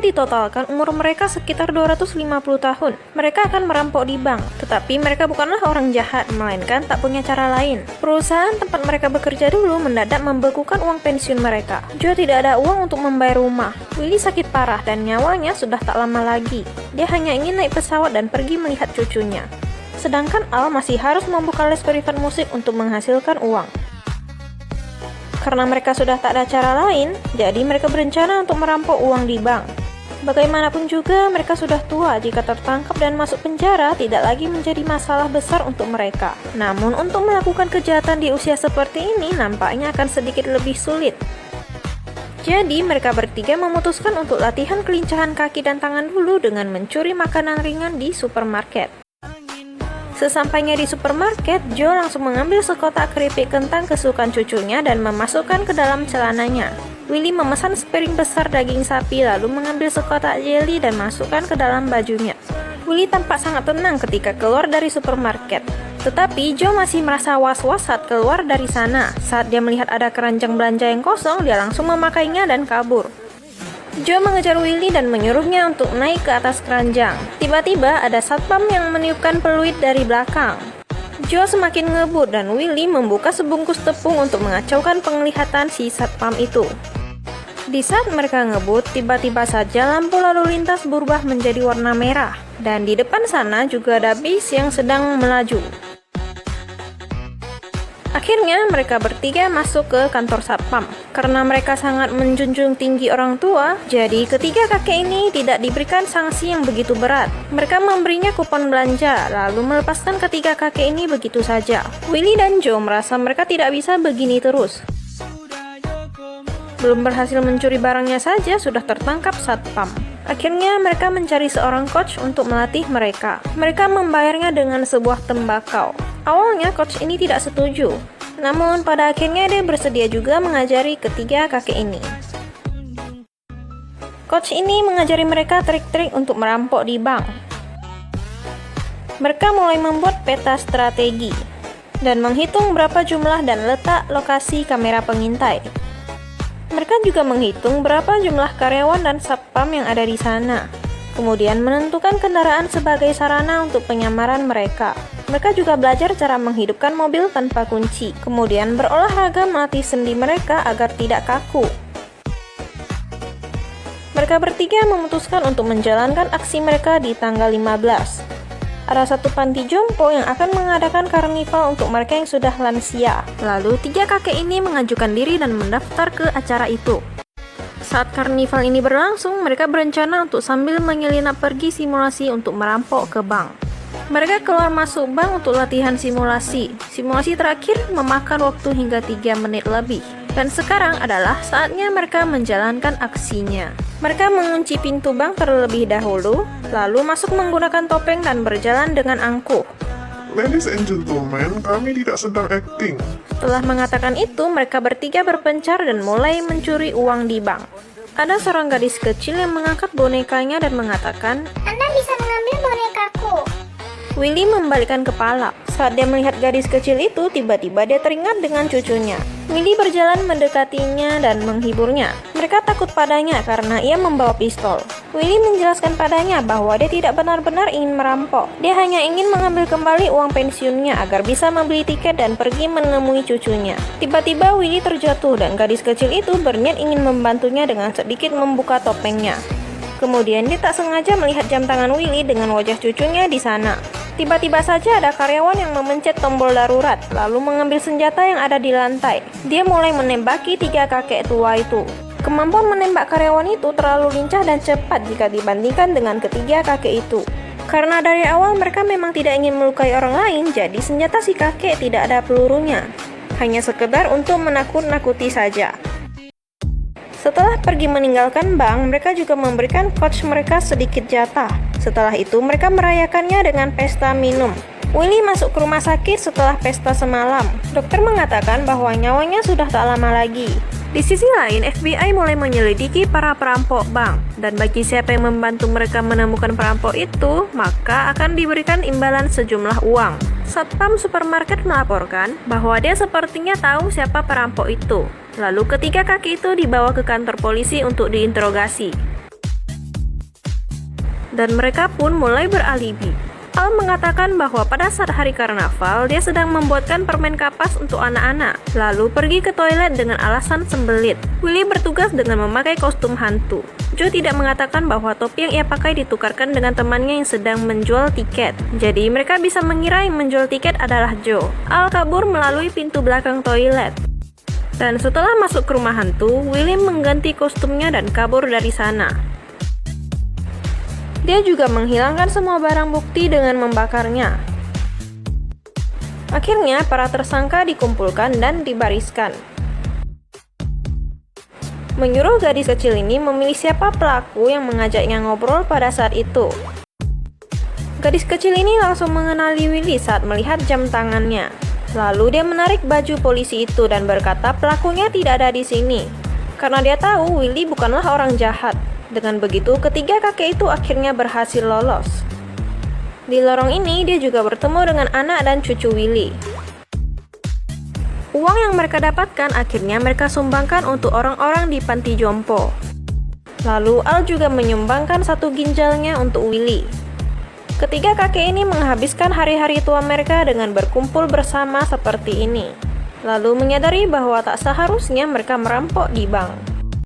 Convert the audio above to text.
Jika ditotalkan, umur mereka sekitar 250 tahun. Mereka akan merampok di bank, tetapi mereka bukanlah orang jahat, melainkan tak punya cara lain. Perusahaan tempat mereka bekerja dulu mendadak membekukan uang pensiun mereka. Joe tidak ada uang untuk membayar rumah. Willy sakit parah dan nyawanya sudah tak lama lagi. Dia hanya ingin naik pesawat dan pergi melihat cucunya. Sedangkan Al masih harus membuka les privat musik untuk menghasilkan uang. Karena mereka sudah tak ada cara lain, jadi mereka berencana untuk merampok uang di bank. Bagaimanapun juga, mereka sudah tua. Jika tertangkap dan masuk penjara, tidak lagi menjadi masalah besar untuk mereka. Namun, untuk melakukan kejahatan di usia seperti ini, nampaknya akan sedikit lebih sulit. Jadi, mereka bertiga memutuskan untuk latihan kelincahan kaki dan tangan dulu dengan mencuri makanan ringan di supermarket. Sesampainya di supermarket, Joe langsung mengambil sekotak keripik kentang kesukaan cucunya dan memasukkan ke dalam celananya. Willy memesan sepiring besar daging sapi lalu mengambil sekotak jelly dan masukkan ke dalam bajunya. Willy tampak sangat tenang ketika keluar dari supermarket. Tetapi Joe masih merasa was-was saat keluar dari sana. Saat dia melihat ada keranjang belanja yang kosong, dia langsung memakainya dan kabur. Joe mengejar Willy dan menyuruhnya untuk naik ke atas keranjang. Tiba-tiba ada satpam yang meniupkan peluit dari belakang. Joe semakin ngebut dan Willy membuka sebungkus tepung untuk mengacaukan penglihatan si satpam itu. Di saat mereka ngebut, tiba-tiba saja lampu lalu lintas berubah menjadi warna merah. Dan di depan sana juga ada bis yang sedang melaju. Akhirnya mereka bertiga masuk ke kantor satpam. Karena mereka sangat menjunjung tinggi orang tua, jadi ketiga kakek ini tidak diberikan sanksi yang begitu berat. Mereka memberinya kupon belanja, lalu melepaskan ketiga kakek ini begitu saja. Willy dan Joe merasa mereka tidak bisa begini terus. Belum berhasil mencuri barangnya saja sudah tertangkap satpam. Akhirnya mereka mencari seorang coach untuk melatih mereka. Mereka membayarnya dengan sebuah tembakau. Awalnya coach ini tidak setuju, namun pada akhirnya dia bersedia juga mengajari ketiga kakek ini. Coach ini mengajari mereka trik-trik untuk merampok di bank. Mereka mulai membuat peta strategi dan menghitung berapa jumlah dan letak lokasi kamera pengintai. Mereka juga menghitung berapa jumlah karyawan dan satpam yang ada di sana. Kemudian menentukan kendaraan sebagai sarana untuk penyamaran mereka. Mereka juga belajar cara menghidupkan mobil tanpa kunci. Kemudian berolahraga melatih sendi mereka agar tidak kaku. Mereka bertiga memutuskan untuk menjalankan aksi mereka di tanggal 15. Ada satu panti jompo yang akan mengadakan karnival untuk mereka yang sudah lansia. Lalu tiga kakek ini mengajukan diri dan mendaftar ke acara itu. Saat karnival ini berlangsung, mereka berencana untuk sambil menyelinap pergi simulasi untuk merampok ke bank. Mereka keluar masuk bank untuk latihan simulasi. Simulasi terakhir memakan waktu hingga 3 menit lebih. Dan sekarang adalah saatnya mereka menjalankan aksinya. Mereka mengunci pintu bank terlebih dahulu, lalu masuk menggunakan topeng dan berjalan dengan angkuh. Ladies and gentlemen, kami tidak sedang acting. Setelah mengatakan itu, mereka bertiga berpencar dan mulai mencuri uang di bank. Ada seorang gadis kecil yang mengangkat bonekanya dan mengatakan, Anda bisa mengambil bonekaku. Willy membalikkan kepala. Saat dia melihat gadis kecil itu, tiba-tiba dia teringat dengan cucunya. Willy berjalan mendekatinya dan menghiburnya. Mereka takut padanya karena ia membawa pistol. Willy menjelaskan padanya bahwa dia tidak benar-benar ingin merampok. Dia hanya ingin mengambil kembali uang pensiunnya agar bisa membeli tiket dan pergi menemui cucunya. Tiba-tiba Willy terjatuh dan gadis kecil itu berniat ingin membantunya dengan sedikit membuka topengnya. Kemudian dia tak sengaja melihat jam tangan Willy dengan wajah cucunya di sana. Tiba-tiba saja ada karyawan yang memencet tombol darurat, lalu mengambil senjata yang ada di lantai. Dia mulai menembaki tiga kakek tua itu. Kemampuan menembak karyawan itu terlalu lincah dan cepat jika dibandingkan dengan ketiga kakek itu. Karena dari awal mereka memang tidak ingin melukai orang lain, jadi senjata si kakek tidak ada pelurunya. Hanya sekedar untuk menakut-nakuti saja. Setelah pergi meninggalkan bank, mereka juga memberikan coach mereka sedikit jatah. Setelah itu, mereka merayakannya dengan pesta minum. Willy masuk ke rumah sakit setelah pesta semalam. Dokter mengatakan bahwa nyawanya sudah tak lama lagi. Di sisi lain, FBI mulai menyelidiki para perampok bank. Dan bagi siapa yang membantu mereka menemukan perampok itu, maka akan diberikan imbalan sejumlah uang. Satpam supermarket melaporkan bahwa dia sepertinya tahu siapa perampok itu. Lalu ketiga kaki itu dibawa ke kantor polisi untuk diinterogasi. dan mereka pun mulai beralibi. Al mengatakan bahwa pada saat hari karnaval, dia sedang membuatkan permen kapas untuk anak-anak, lalu pergi ke toilet dengan alasan sembelit. Willy bertugas dengan memakai kostum hantu. Joe tidak mengatakan bahwa topi yang ia pakai ditukarkan dengan temannya yang sedang menjual tiket. Jadi mereka bisa mengira yang menjual tiket adalah Joe. Al kabur melalui pintu belakang toilet. Dan setelah masuk ke rumah hantu, Willy mengganti kostumnya dan kabur dari sana. Dia juga menghilangkan semua barang bukti dengan membakarnya. Akhirnya, para tersangka dikumpulkan dan dibariskan. Menyuruh gadis kecil ini memilih siapa pelaku yang mengajaknya ngobrol pada saat itu. Gadis kecil ini langsung mengenali Willy saat melihat jam tangannya. Lalu dia menarik baju polisi itu dan berkata pelakunya tidak ada di sini. Karena dia tahu Willy bukanlah orang jahat. Dengan begitu, ketiga kakek itu akhirnya berhasil lolos. Di lorong ini, dia juga bertemu dengan anak dan cucu Willy. Uang yang mereka dapatkan akhirnya mereka sumbangkan untuk orang-orang di panti jompo. Lalu Al juga menyumbangkan satu ginjalnya untuk Willy. Ketiga kakek ini menghabiskan hari-hari tua mereka dengan berkumpul bersama seperti ini. Lalu menyadari bahwa tak seharusnya mereka merampok di bank.